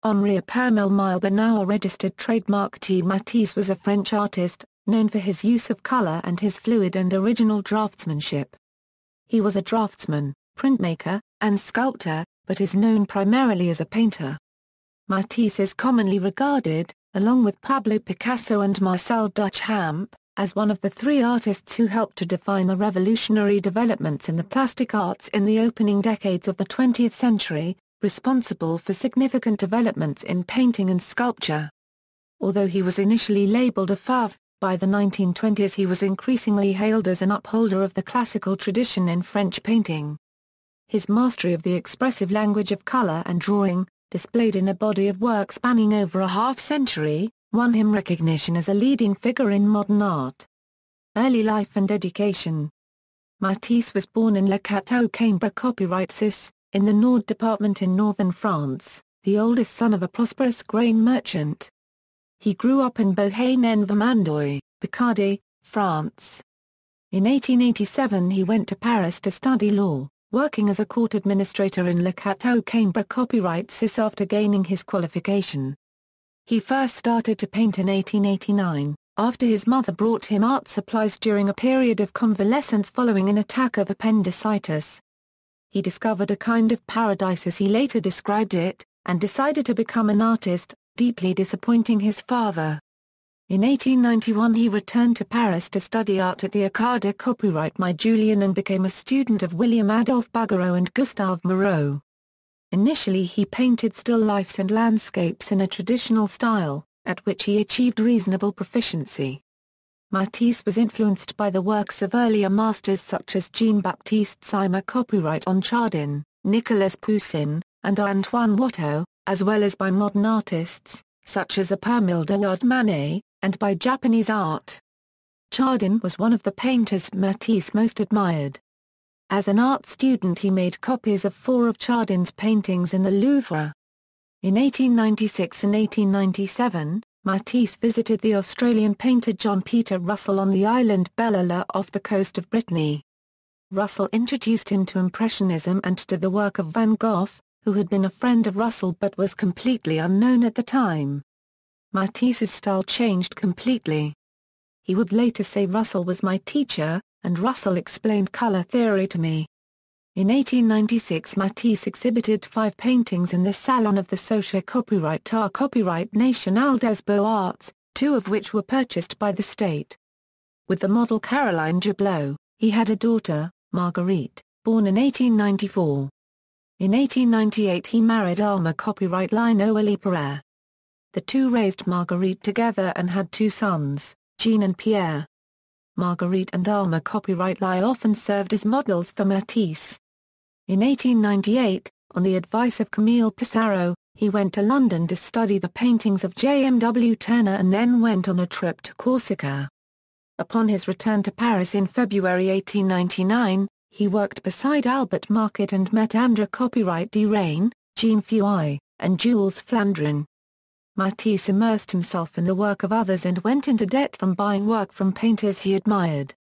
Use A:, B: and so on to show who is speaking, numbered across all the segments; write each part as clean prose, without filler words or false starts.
A: Henri-Émile-Benoît registered trademark T. Matisse was a French artist, known for his use of color and his fluid and original draftsmanship. He was a draftsman, printmaker, and sculptor, but is known primarily as a painter. Matisse is commonly regarded, along with Pablo Picasso and Marcel Duchamp, as one of the three artists who helped to define the revolutionary developments in the plastic arts in the opening decades of the 20th century, responsible for significant developments in painting and sculpture. Although he was initially labeled a Fauve, by the 1920s he was increasingly hailed as an upholder of the classical tradition in French painting. His mastery of the expressive language of color and drawing, displayed in a body of work spanning over a half-century, won him recognition as a leading figure in modern art. Early life and education. Matisse was born in Le Cateau, Cambrai, copyright 6, in the Nord department in northern France, the oldest son of a prosperous grain merchant. He grew up in Beauharnais-en-Vermandois, Picardy, France. In 1887 he went to Paris to study law, working as a court administrator in Le Cateau, Cambrai, copyright 6 after gaining his qualification. He first started to paint in 1889, after his mother brought him art supplies during a period of convalescence following an attack of appendicitis. He discovered a kind of paradise as he later described it, and decided to become an artist, deeply disappointing his father. In 1891 he returned to Paris to study art at the École de Copyright My Julien and became a student of William Adolphe Bouguereau and Gustave Moreau. Initially he painted still lifes and landscapes in a traditional style, at which he achieved reasonable proficiency. Matisse was influenced by the works of earlier masters such as Jean-Baptiste Simon, copyright on Chardin, Nicolas Poussin, and Antoine Watteau, as well as by modern artists, such as Upholder Manet, and by Japanese art. Chardin was one of the painters Matisse most admired. As an art student he made copies of 4 of Chardin's paintings in the Louvre. In 1896 and 1897, Matisse visited the Australian painter John Peter Russell on the island Belle-Île off the coast of Brittany. Russell introduced him to Impressionism and to the work of Van Gogh, who had been a friend of Russell but was completely unknown at the time. Matisse's style changed completely. He would later say Russell was my teacher, and Russell explained color theory to me. In 1896 Matisse exhibited 5 paintings in the Salon of the Société Copyright Art Copyright Nationale des Beaux-Arts, 2 of which were purchased by the state. With the model Caroline Jablot, he had a daughter, Marguerite, born in 1894. In 1898 he married Alma copyright Noëlle Pereire. The two raised Marguerite together and had 2 sons, Jean and Pierre. Marguerite and Alma copyright often served as models for Matisse. In 1898, on the advice of Camille Pissarro, he went to London to study the paintings of J.M.W. Turner and then went on a trip to Corsica. Upon his return to Paris in February 1899, he worked beside Albert Marquet and met André copyright Derain, Jean Fouy, and Jules Flandrin. Matisse immersed himself in the work of others and went into debt from buying work from painters he admired.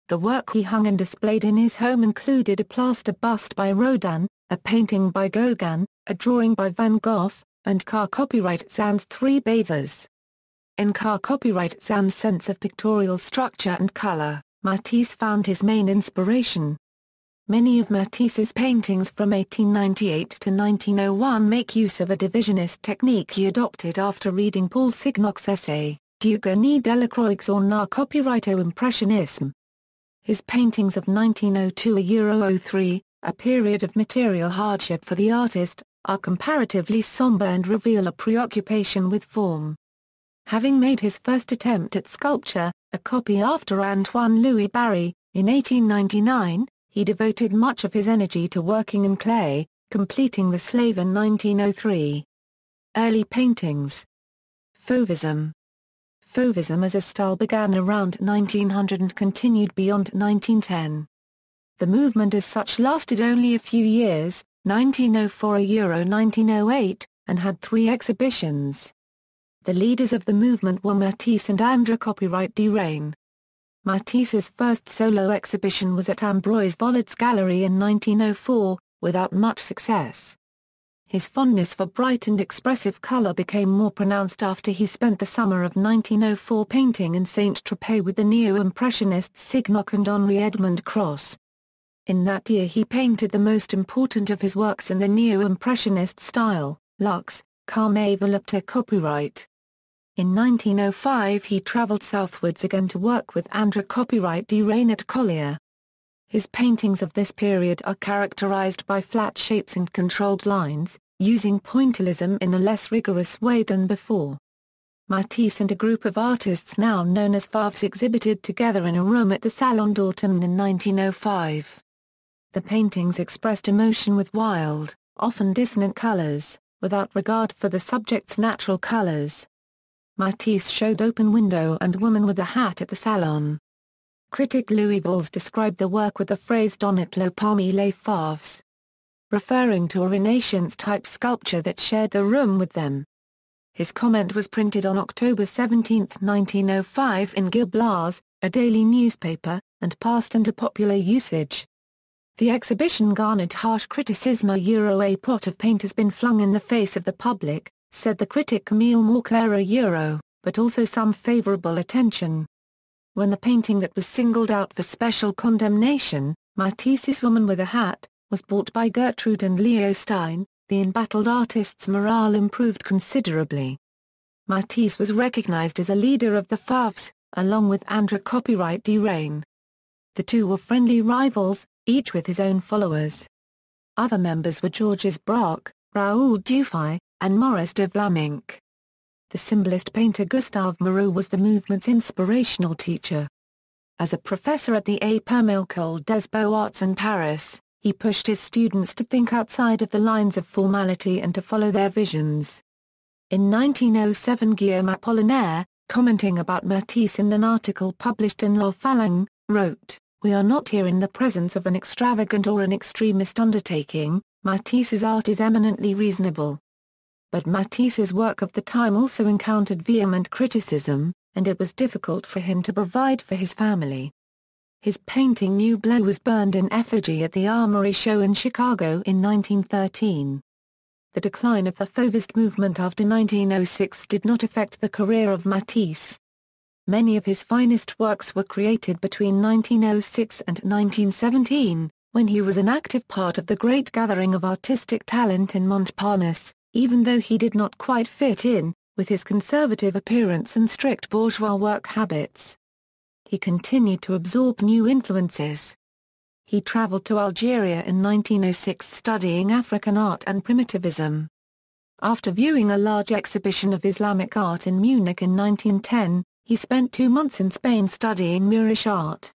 A: The work he hung and displayed in his home included a plaster bust by Rodin, a painting by Gauguin, a drawing by Van Gogh, and Car copyright Cézanne's 3 Beavers. In Car copyright Cézanne's sense of pictorial structure and color, Matisse found his main inspiration. Many of Matisse's paintings from 1898 to 1901 make use of a divisionist technique he adopted after reading Paul Signoc's essay, Du génie de la croix en art copyright au impressionisme. His paintings of 1902–03, a period of material hardship for the artist, are comparatively somber and reveal a preoccupation with form. Having made his first attempt at sculpture, a copy after Antoine Louis Barye, in 1899, he devoted much of his energy to working in clay, completing The Slave in 1903. Early paintings. Fauvism. Fauvism as a style began around 1900 and continued beyond 1910. The movement as such lasted only a few years, 1904–1908, and had 3 exhibitions. The leaders of the movement were Matisse and André copyright Derain. Matisse's first solo exhibition was at Ambroise Vollard's gallery in 1904, without much success. His fondness for bright and expressive color became more pronounced after he spent the summer of 1904 painting in Saint-Tropez with the neo-impressionists Signac and Henri Edmond Cross. In that year he painted the most important of his works in the neo-impressionist style, Lux, Carme Volupte copyright. In 1905 he traveled southwards again to work with André copyright de Reine at Collier. His paintings of this period are characterized by flat shapes and controlled lines, using pointillism in a less rigorous way than before. Matisse and a group of artists now known as Fauves exhibited together in a room at the Salon d'Automne in 1905. The paintings expressed emotion with wild, often dissonant colors, without regard for the subject's natural colors. Matisse showed Open Window and Woman with a Hat at the Salon. Critic Louis Valls described the work with the phrase Donatello parmi les Fauves, referring to a Renaissance-type sculpture that shared the room with them. His comment was printed on October 17, 1905 in Gil Blas, a daily newspaper, and passed into popular usage. The exhibition garnered harsh criticism. A pot of paint has been flung in the face of the public, said the critic Camille Morclair. But also some favorable attention. When the painting that was singled out for special condemnation, Matisse's Woman with a Hat, was bought by Gertrude and Leo Stein, the embattled artist's morale improved considerably. Matisse was recognized as a leader of the Fauves, along with André copyright de Reine. The two were friendly rivals, each with his own followers. Other members were Georges Braque, Raoul Dufay, and Maurice de Vlaminck. The symbolist painter Gustave Moreau was the movement's inspirational teacher. As a professor at the École des Beaux-Arts in Paris, he pushed his students to think outside of the lines of formality and to follow their visions. In 1907 Guillaume Apollinaire, commenting about Matisse in an article published in La Phalange, wrote, "We are not here in the presence of an extravagant or an extremist undertaking. Matisse's art is eminently reasonable." But Matisse's work of the time also encountered vehement criticism, and it was difficult for him to provide for his family. His painting New Bleu was burned in effigy at the Armory Show in Chicago in 1913. The decline of the Fauvist movement after 1906 did not affect the career of Matisse. Many of his finest works were created between 1906 and 1917, when he was an active part of the great gathering of artistic talent in Montparnasse, even though he did not quite fit in, with his conservative appearance and strict bourgeois work habits. He continued to absorb new influences. He traveled to Algeria in 1906 studying African art and primitivism. After viewing a large exhibition of Islamic art in Munich in 1910, he spent 2 months in Spain studying Moorish art.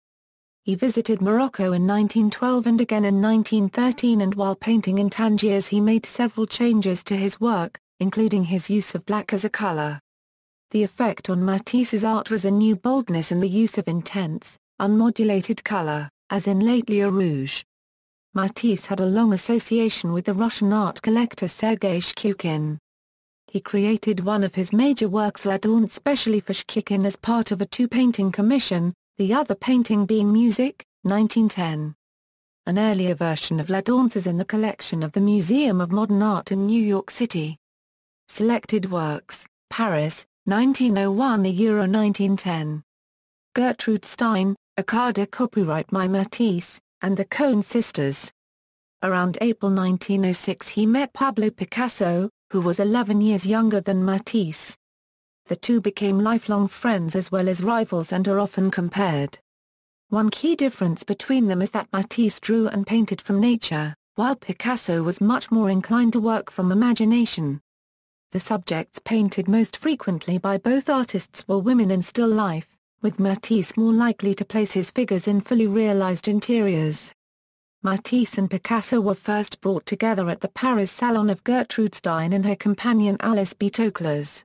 A: He visited Morocco in 1912 and again in 1913, and while painting in Tangiers he made several changes to his work, including his use of black as a color. The effect on Matisse's art was a new boldness in the use of intense, unmodulated color, as in L'Atelier Rouge. Matisse had a long association with the Russian art collector Sergei Shkukin. He created one of his major works La Danse specially for Shkukin as part of a 2-painting commission, the other painting being Music, 1910. An earlier version of La Danse is in the collection of the Museum of Modern Art in New York City. Selected works, Paris, 1901 Euro 1910. Gertrude Stein, Acada copyright by Matisse, and the Cohn sisters. Around April 1906 he met Pablo Picasso, who was 11 years younger than Matisse. The two became lifelong friends as well as rivals and are often compared. One key difference between them is that Matisse drew and painted from nature, while Picasso was much more inclined to work from imagination. The subjects painted most frequently by both artists were women in still life, with Matisse more likely to place his figures in fully realized interiors. Matisse and Picasso were first brought together at the Paris Salon of Gertrude Stein and her companion Alice B. Toklas.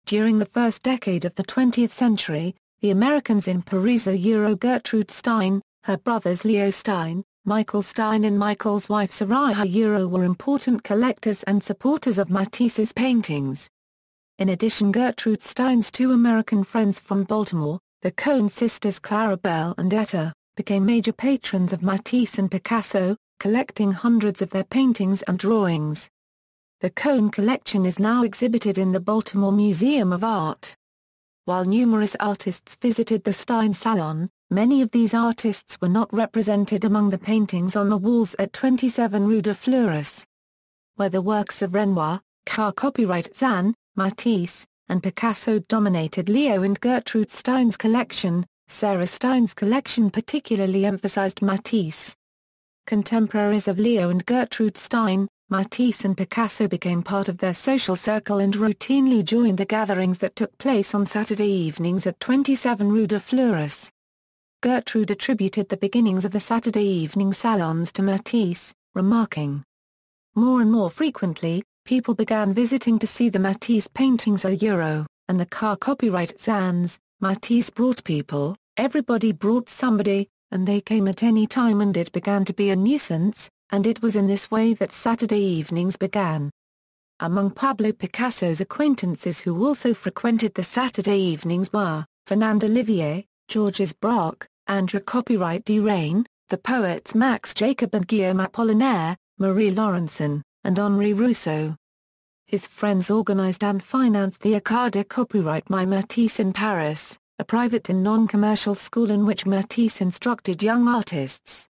A: During the first decade of the 20th century, the Americans in Paris Gertrude Stein, her brothers Leo Stein, Michael Stein and Michael's wife Sarah were important collectors and supporters of Matisse's paintings. In addition, Gertrude Stein's 2 American friends from Baltimore, the Cohn sisters Clarabelle and Etta, became major patrons of Matisse and Picasso, collecting hundreds of their paintings and drawings. The Cone collection is now exhibited in the Baltimore Museum of Art. While numerous artists visited the Stein Salon, many of these artists were not represented among the paintings on the walls at 27 Rue de Fleurs. Where the works of Renoir, copyright Zan, Matisse, and Picasso dominated Leo and Gertrude Stein's collection, Sarah Stein's collection particularly emphasized Matisse. Contemporaries of Leo and Gertrude Stein, Matisse and Picasso became part of their social circle and routinely joined the gatherings that took place on Saturday evenings at 27 Rue de Fleurs. Gertrude attributed the beginnings of the Saturday evening salons to Matisse, remarking, "More and more frequently, people began visiting to see the Matisse paintings and the copyright Zans. Matisse brought people, everybody brought somebody, and they came at any time and it began to be a nuisance, and it was in this way that Saturday evenings began." Among Pablo Picasso's acquaintances who also frequented the Saturday evenings were, Fernand Olivier, Georges Braque, André Copyright Derain, the poets Max Jacob and Guillaume Apollinaire, Marie Laurencin, and Henri Rousseau. His friends organized and financed the École de Copyright by Matisse in Paris, a private and non-commercial school in which Matisse instructed young artists.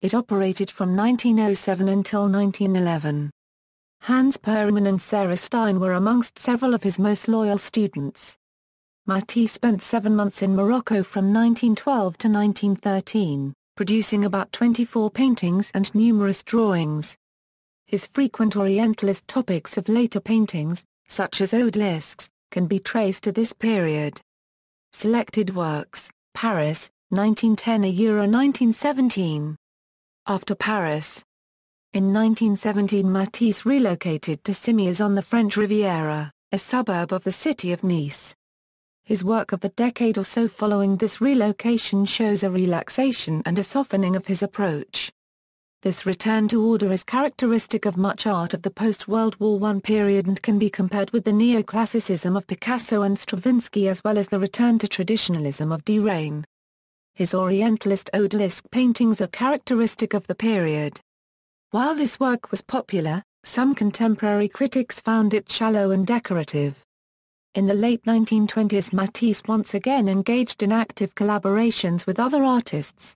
A: It operated from 1907 until 1911. Hans Perelman and Sarah Stein were amongst several of his most loyal students. Matisse spent 7 months in Morocco from 1912 to 1913, producing about 24 paintings and numerous drawings. His frequent Orientalist topics of later paintings, such as odalisques, can be traced to this period. Selected works: Paris, 1910–1917. After Paris. In 1917 Matisse relocated to Simiers on the French Riviera, a suburb of the city of Nice. His work of the decade or so following this relocation shows a relaxation and a softening of his approach. This return to order is characteristic of much art of the post-World War I period and can be compared with the neoclassicism of Picasso and Stravinsky as well as the return to traditionalism of Derain. His Orientalist odalisque paintings are characteristic of the period. While this work was popular, some contemporary critics found it shallow and decorative. In the late 1920s Matisse once again engaged in active collaborations with other artists.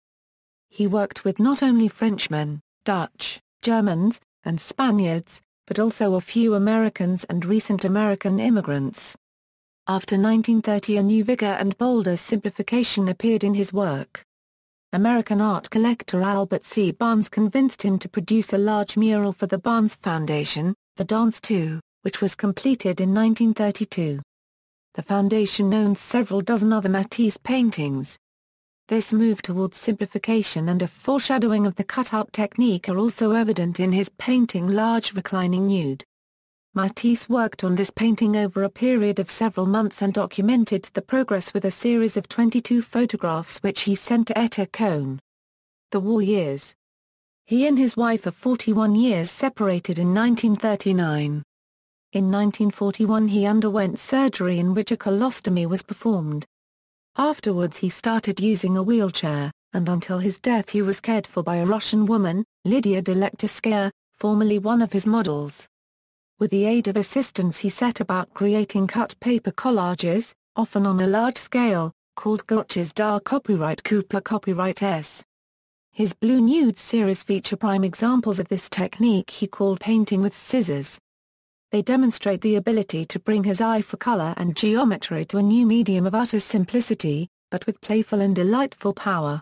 A: He worked with not only Frenchmen, Dutch, Germans, and Spaniards, but also a few Americans and recent American immigrants. After 1930 a new vigor and bolder simplification appeared in his work. American art collector Albert C. Barnes convinced him to produce a large mural for the Barnes Foundation, The Dance 2, which was completed in 1932. The foundation owns several dozen other Matisse paintings. This move towards simplification and a foreshadowing of the cutout technique are also evident in his painting Large Reclining Nude. Matisse worked on this painting over a period of several months and documented the progress with a series of 22 photographs which he sent to Etta Cohn. The war years. He and his wife of 41 years separated in 1939. In 1941 he underwent surgery in which a colostomy was performed. Afterwards he started using a wheelchair, and until his death he was cared for by a Russian woman, Lydia Delektorskaya, formerly one of his models. With the aid of assistants he set about creating cut paper collages, often on a large scale, called gouaches d'art copyright Cooper copyright S. His Blue Nude series feature prime examples of this technique he called painting with scissors. They demonstrate the ability to bring his eye for color and geometry to a new medium of utter simplicity, but with playful and delightful power.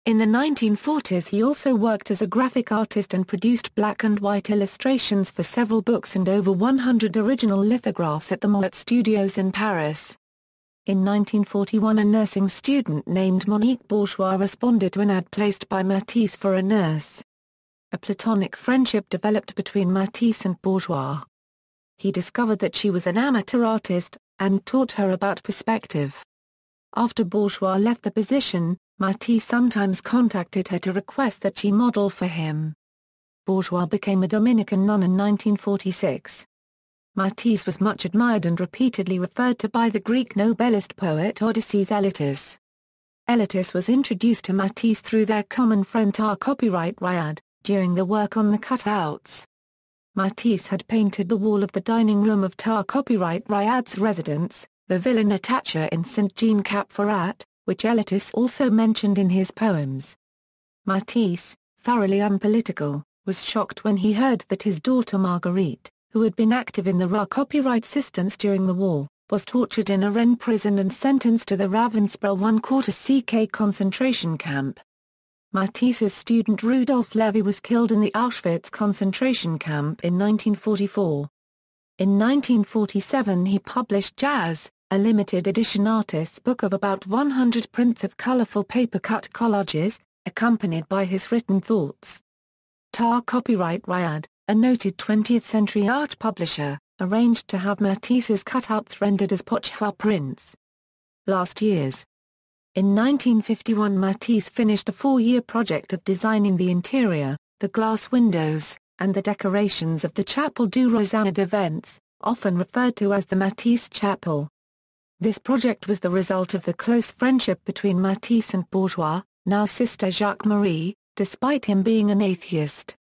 A: In the 1940s he also worked as a graphic artist and produced black and white illustrations for several books and over 100 original lithographs at the Moët Studios in Paris. In 1941 a nursing student named Monique Bourgeois responded to an ad placed by Matisse for a nurse. A platonic friendship developed between Matisse and Bourgeois. He discovered that she was an amateur artist, and taught her about perspective. After Bourgeois left the position, Matisse sometimes contacted her to request that she model for him. Bourgeois became a Dominican nun in 1946. Matisse was much admired and repeatedly referred to by the Greek Nobelist poet Odysseus Elatus. Elatus was introduced to Matisse through their common friend copyright Ryad, during the work on the cutouts. Matisse had painted the wall of the dining room of Tar copyright Riad's residence, the Villa Natacha in Saint-Jean-Cap-Ferrat, which Matisse also mentioned in his poems. Matisse, thoroughly unpolitical, was shocked when he heard that his daughter Marguerite, who had been active in the RA copyright resistance during the war, was tortured in a Rennes prison and sentenced to the Ravensbrück one-quarter CK concentration camp. Matisse's student Rudolf Levy was killed in the Auschwitz concentration camp in 1944. In 1947 he published Jazz, a limited edition artist's book of about 100 prints of colorful paper-cut collages, accompanied by his written thoughts. Tar copyright Riad, a noted 20th century art publisher, arranged to have Matisse's cutouts rendered as pochwa prints. Last years. In 1951 Matisse finished a 4-year project of designing the interior, the glass windows, and the decorations of the Chapelle du Rosaire de Vence, often referred to as the Matisse Chapel. This project was the result of the close friendship between Matisse and Bourgeois, now sister Jacques-Marie, despite him being an atheist.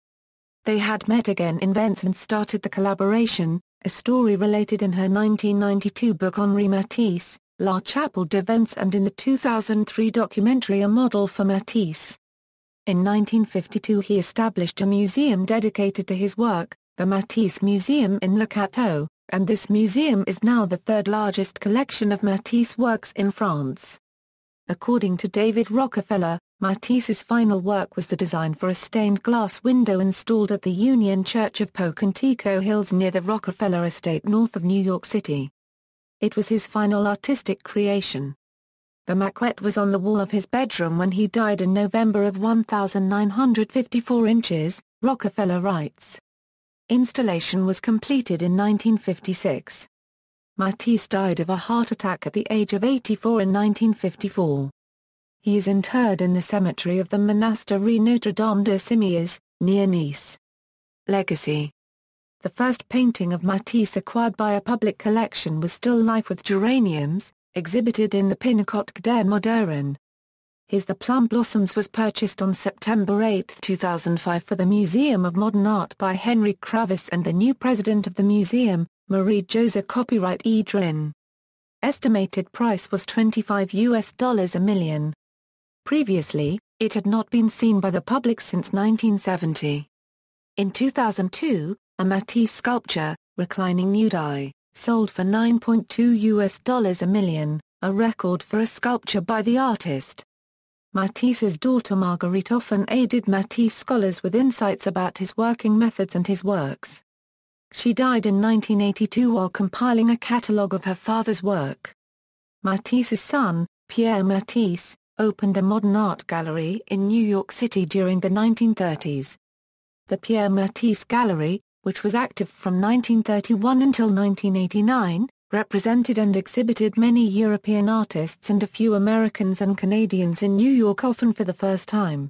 A: They had met again in Vence and started the collaboration, a story related in her 1992 book Henri Matisse, La Chapelle de Vence, and in the 2003 documentary A Model for Matisse. In 1952 he established a museum dedicated to his work, the Matisse Museum in Le Cateau, and this museum is now the third largest collection of Matisse works in France. According to David Rockefeller, Matisse's final work was the design for a stained glass window installed at the Union Church of Pocantico Hills near the Rockefeller Estate north of New York City. It was his final artistic creation. The maquette was on the wall of his bedroom when he died in November of 1954 inches, Rockefeller writes. Installation was completed in 1956. Matisse died of a heart attack at the age of 84 in 1954. He is interred in the cemetery of the Monastery Notre-Dame de Cimiez, near Nice. Legacy. The first painting of Matisse acquired by a public collection was Still Life with Geraniums, exhibited in the Pinacothèque des Modernes. His The Plum Blossoms was purchased on September 8, 2005 for the Museum of Modern Art by Henry Kravis and the new president of the museum, Marie-José copyright E. Drin. Estimated price was $25 a million. Previously, it had not been seen by the public since 1970. In 2002, a Matisse sculpture, Reclining Nudi, sold for $9.2 a million, a record for a sculpture by the artist. Matisse's daughter Marguerite often aided Matisse scholars with insights about his working methods and his works. She died in 1982 while compiling a catalogue of her father's work. Matisse's son, Pierre Matisse, opened a modern art gallery in New York City during the 1930s. The Pierre Matisse Gallery, which was active from 1931 until 1989, represented and exhibited many European artists and a few Americans and Canadians in New York, often for the first time.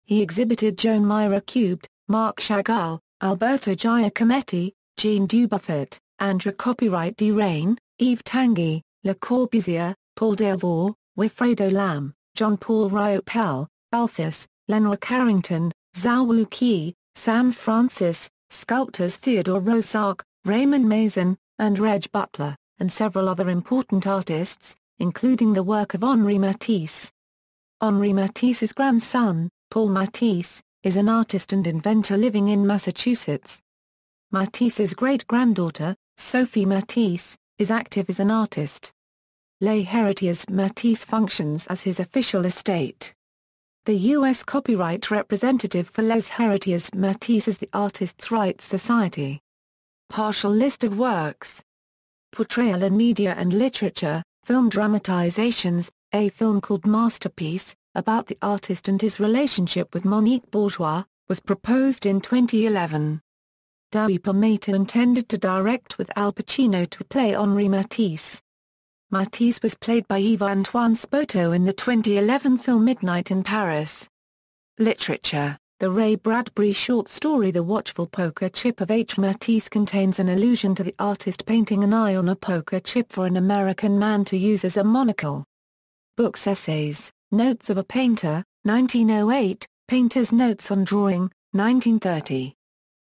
A: He exhibited Joan Mira Cubed, Marc Chagall, Alberto Giacometti, Jean Dubuffet, André Copyright D. Rain, Yves Tanguy, Le Corbusier, Paul Delvaux, Wilfredo Lam, Jean-Paul Riopel, Alphys, Lenore Carrington, Zhao Wu Qi, Sam Francis, sculptors Theodore Roussac, Raymond Mason, and Reg Butler, and several other important artists, including the work of Henri Matisse. Henri Matisse's grandson, Paul Matisse, is an artist and inventor living in Massachusetts. Matisse's great-granddaughter, Sophie Matisse, is active as an artist. Les Héritiers Matisse functions as his official estate. The U.S. copyright representative for Les Héritiers Matisse is the Artists' Rights Society. Partial list of works. Portrayal in Media and Literature, Film Dramatizations, a film called Masterpiece, about the artist and his relationship with Monique Bourgeois, was proposed in 2011. Dewey Permato intended to direct with Al Pacino to play Henri Matisse. Matisse was played by Yves-Antoine Spoto in the 2011 film Midnight in Paris. Literature. The Ray Bradbury short story The Watchful Poker Chip of H. Matisse contains an allusion to the artist painting an eye on a poker chip for an American man to use as a monocle. Books. Essays, Notes of a Painter, 1908, Painter's Notes on Drawing, 1930.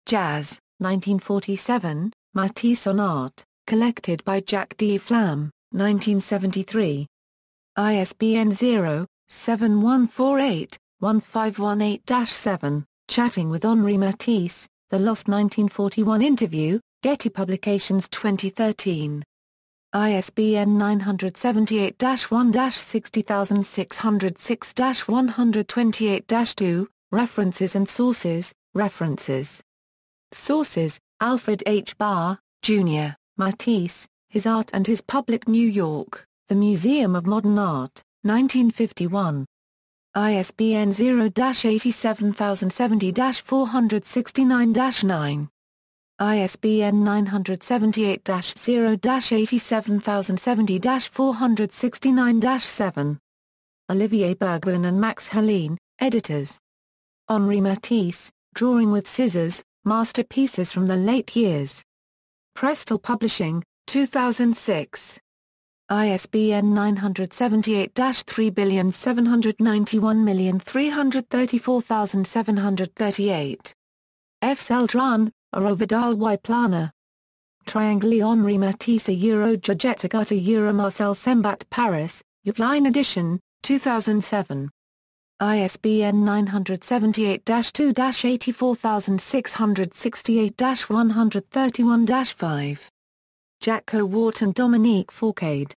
A: Jazz, 1947, Matisse on Art, collected by Jacques D. Flamme, 1973. ISBN 0-7148-1518-7, Chatting with Henri Matisse, The Lost 1941 Interview, Getty Publications 2013. ISBN 978-1-60606-128-2, References and Sources, References. Sources: Alfred H. Barr, Jr., Matisse, His Art and His Public, New York, The Museum of Modern Art, 1951. ISBN 0-87070-469-9. ISBN 978-0-87070-469-7. Olivier Bergwijn and Max Helene, editors. Henri Matisse, Drawing with Scissors, Masterpieces from the Late Years. Prestel Publishing, 2006. ISBN 978-3791334,738. F. Celdran, Vidal y Plana. Triangli Henri Matisse Euro Giorgetta Gutta Euro Marcel Sembat Paris, Uline edition, 2007. ISBN 978-2-84668-131-5. Jacques Wart and Dominique Fourcade.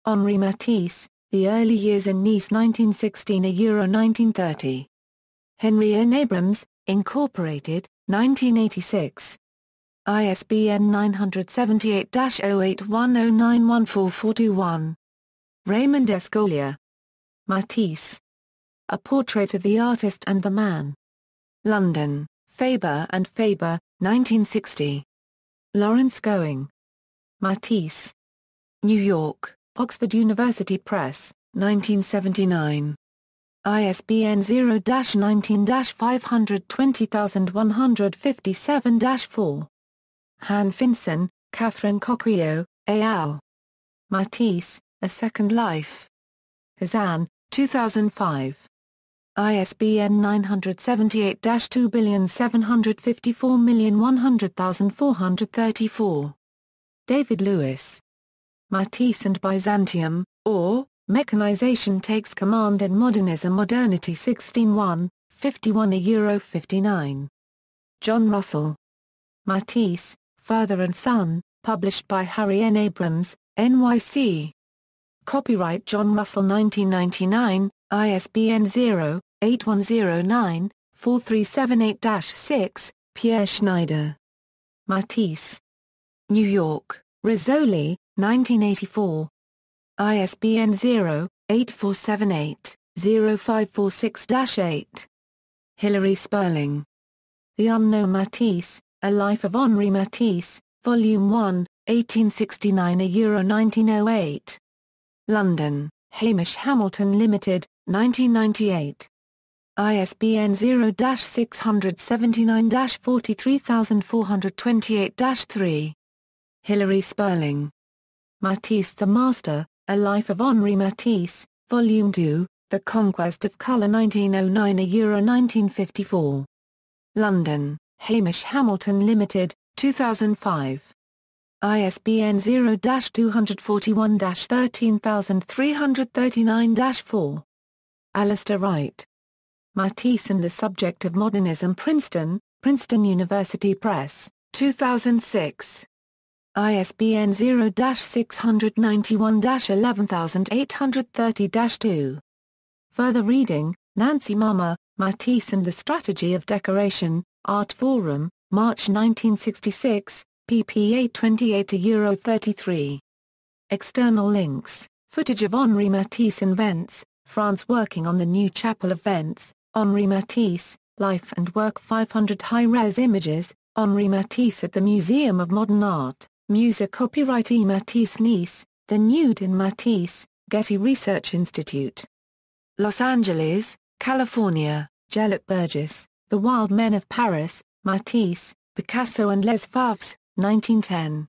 A: Henri Matisse, The Early Years in Nice 1916–1930. Henry N. Abrams, Incorporated, 1986. ISBN 978-0810914421. Raymond Escolia. Matisse. A Portrait of the Artist and the Man. London, Faber and Faber, 1960. Lawrence Going. Matisse. New York, Oxford University Press, 1979. ISBN 0-19-520157-4. Han Finson, Catherine Coquio, et al. Matisse, A Second Life. Kazan, 2005. ISBN 978-2754100,434. David Lewis. Matisse and Byzantium, or, Mechanization Takes Command in Modernism Modernity 16:1, 51 €59. John Russell. Matisse, Father and Son, published by Harry N. Abrams, NYC. Copyright John Russell 1999, ISBN 0-8109-4378-6, Pierre Schneider. Matisse. New York, Rizzoli, 1984. ISBN 0-8478-0546-8. Hilary Sperling. The Unknown Matisse, A Life of Henri Matisse, Volume 1, 1869–1908. London, Hamish Hamilton Limited, 1998. ISBN 0-679-43428-3. Hilary Sperling. Matisse the Master, A Life of Henri Matisse, Volume 2, The Conquest of Colour 1909–1954. London, Hamish Hamilton Limited, 2005. ISBN 0-241-13339-4. Alistair Wright. Matisse and the Subject of Modernism Princeton, Princeton University Press, 2006. ISBN 0-691-11830-2. Further reading, Nancy Mama, Matisse and the Strategy of Decoration, Art Forum, March 1966, pp. 28–33. External links, footage of Henri Matisse in Vence, France. Working on the new chapel of Vence, Henri Matisse, Life and Work. 500 high-res images, Henri Matisse at the Museum of Modern Art, Musa. Copyright E. Matisse Nice, The Nude in Matisse, Getty Research Institute. Los Angeles, California, Gelett Burgess, The Wild Men of Paris, Matisse, Picasso and Les Fauves, 1910.